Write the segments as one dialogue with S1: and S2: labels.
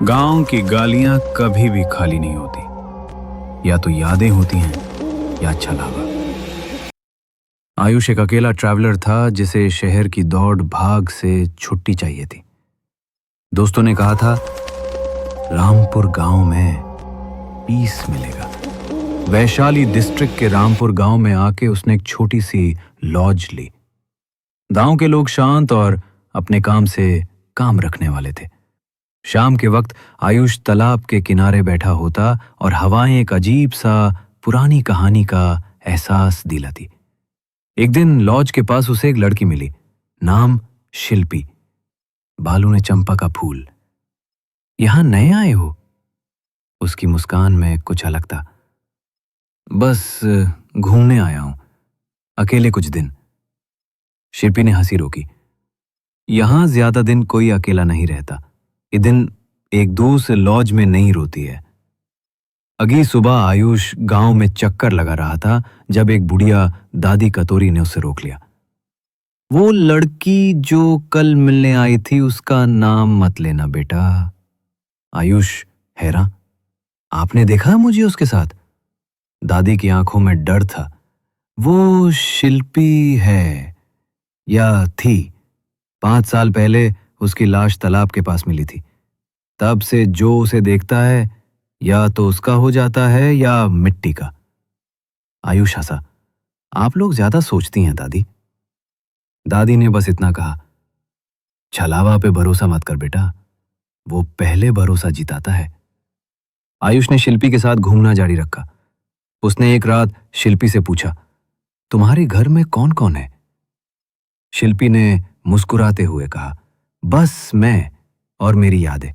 S1: गांव की गालियां कभी भी खाली नहीं होती। या तो यादें होती हैं या छलावा। आयुष एक अकेला ट्रैवलर था जिसे शहर की दौड़ भाग से छुट्टी चाहिए थी। दोस्तों ने कहा था रामपुर गांव में पीस मिलेगा। वैशाली डिस्ट्रिक्ट के रामपुर गांव में आके उसने एक छोटी सी लॉज ली। गांव के लोग शांत और अपने काम से काम रखने वाले थे। शाम के वक्त आयुष तालाब के किनारे बैठा होता और हवाएं एक अजीब सा पुरानी कहानी का एहसास दिलाती। एक दिन लॉज के पास उसे एक लड़की मिली, नाम शिल्पी। बालों में चंपा का फूल। यहां नए आए हो? उसकी मुस्कान में कुछ अलग था। बस घूमने आया हूं, अकेले कुछ दिन। शिल्पी ने हंसी रोकी। यहां ज्यादा दिन कोई अकेला नहीं रहता। ये दिन एक दोस्त लॉज में नहीं रोती है। अगली सुबह आयुष गांव में चक्कर लगा रहा था जब एक बुढ़िया दादी कतोरी ने उसे रोक लिया। वो लड़की जो कल मिलने आई थी उसका नाम मत लेना बेटा। आयुष हैरान, आपने देखा मुझे उसके साथ? दादी की आंखों में डर था। वो शिल्पी है या थी। 5 साल पहले उसकी लाश तालाब के पास मिली थी। तब से जो उसे देखता है या तो उसका हो जाता है या मिट्टी का। आयुष हंसा। आप लोग ज्यादा सोचती हैं दादी। दादी ने बस इतना कहा, छलावा पे भरोसा मत कर बेटा, वो पहले भरोसा जिताता है। आयुष ने शिल्पी के साथ घूमना जारी रखा। उसने एक रात शिल्पी से पूछा, तुम्हारे घर में कौन कौन है? शिल्पी ने मुस्कुराते हुए कहा, बस मैं और मेरी यादें।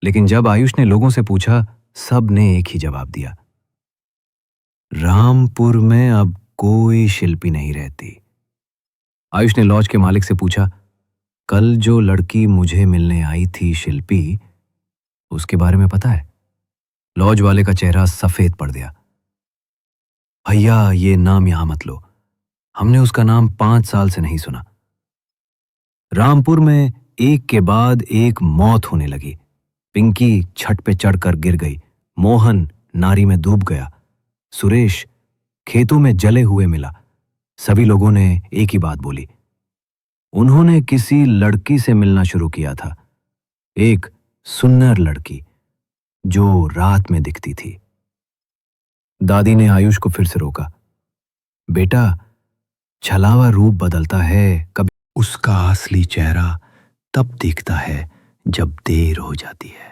S1: लेकिन जब आयुष ने लोगों से पूछा, सब ने एक ही जवाब दिया, रामपुर में अब कोई शिल्पी नहीं रहती। आयुष ने लॉज के मालिक से पूछा, कल जो लड़की मुझे मिलने आई थी शिल्पी, उसके बारे में पता है? लॉज वाले का चेहरा सफेद पड़ गया। भैया ये नाम यहां मत लो, हमने उसका नाम 5 साल से नहीं सुना। रामपुर में एक के बाद एक मौत होने लगी। पिंकी छत पे चढ़कर गिर गई। मोहन नारी में डूब गया। सुरेश खेतों में जले हुए मिला। सभी लोगों ने एक ही बात बोली, उन्होंने किसी लड़की से मिलना शुरू किया था। एक सुंदर लड़की जो रात में दिखती थी। दादी ने आयुष को फिर से रोका, बेटा छलावा रूप बदलता है, कभी उसका असली चेहरा तब दिखता है जब देर हो जाती है।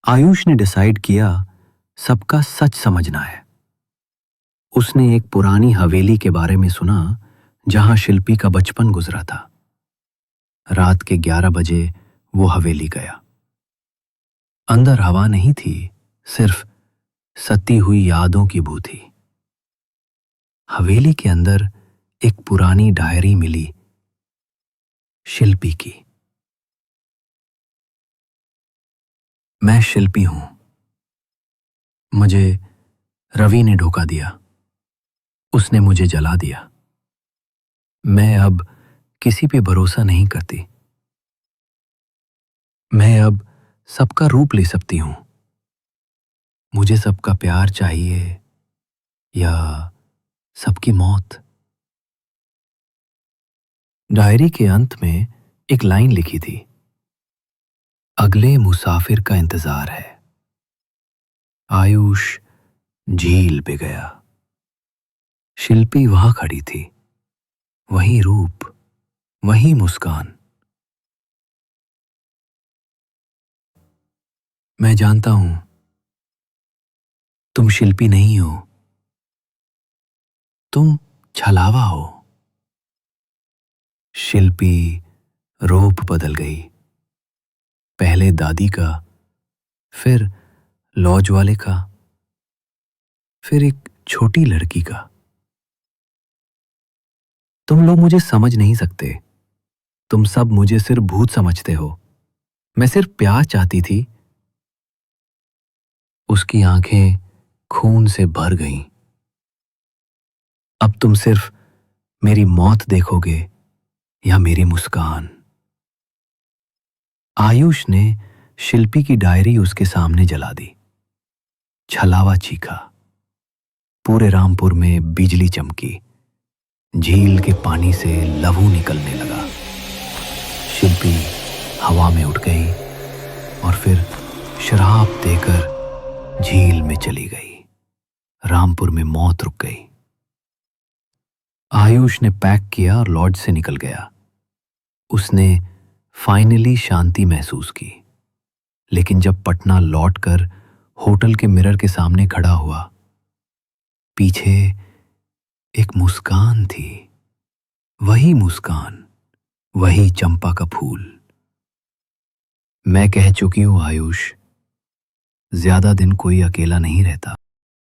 S1: आयुष ने डिसाइड किया सबका सच समझना है। उसने एक पुरानी हवेली के बारे में सुना जहां शिल्पी का बचपन गुजरा था। रात के 11 बजे वो हवेली गया। अंदर हवा नहीं थी, सिर्फ सती हुई यादों की बू थी। हवेली के अंदर एक पुरानी डायरी मिली, शिल्पी की। मैं शिल्पी हूं, मुझे रवि ने धोखा दिया, उसने मुझे जला दिया। मैं अब किसी पे भरोसा नहीं करती। मैं अब सबका रूप ले सकती हूं। मुझे सबका प्यार चाहिए या सबकी मौत। डायरी के अंत में एक लाइन लिखी थी, अगले मुसाफिर का इंतजार है। आयुष झील पे गया। शिल्पी वहां खड़ी थी, वही रूप, वही मुस्कान। मैं जानता हूं तुम शिल्पी नहीं हो, तुम छलावा हो। शिल्पी रूप बदल गई। पहले दादी का, फिर लॉज वाले का, फिर एक छोटी लड़की का। तुम लोग मुझे समझ नहीं सकते। तुम सब मुझे सिर्फ भूत समझते हो। मैं सिर्फ प्यार चाहती थी। उसकी आंखें खून से भर गईं। अब तुम सिर्फ मेरी मौत देखोगे या मेरी मुस्कान। आयुष ने शिल्पी की डायरी उसके सामने जला दी। छलावा चीखा। पूरे रामपुर में बिजली चमकी। झील के पानी से लहू निकलने लगा। शिल्पी हवा में उठ गई और फिर शराब देकर झील में चली गई। रामपुर में मौत रुक गई। आयुष ने पैक किया और लॉज से निकल गया। उसने फाइनली शांति महसूस की। लेकिन जब पटना लौटकर होटल के मिरर के सामने खड़ा हुआ, पीछे एक मुस्कान थी। वही मुस्कान, वही चंपा का फूल। मैं कह चुकी हूं आयुष, ज्यादा दिन कोई अकेला नहीं रहता।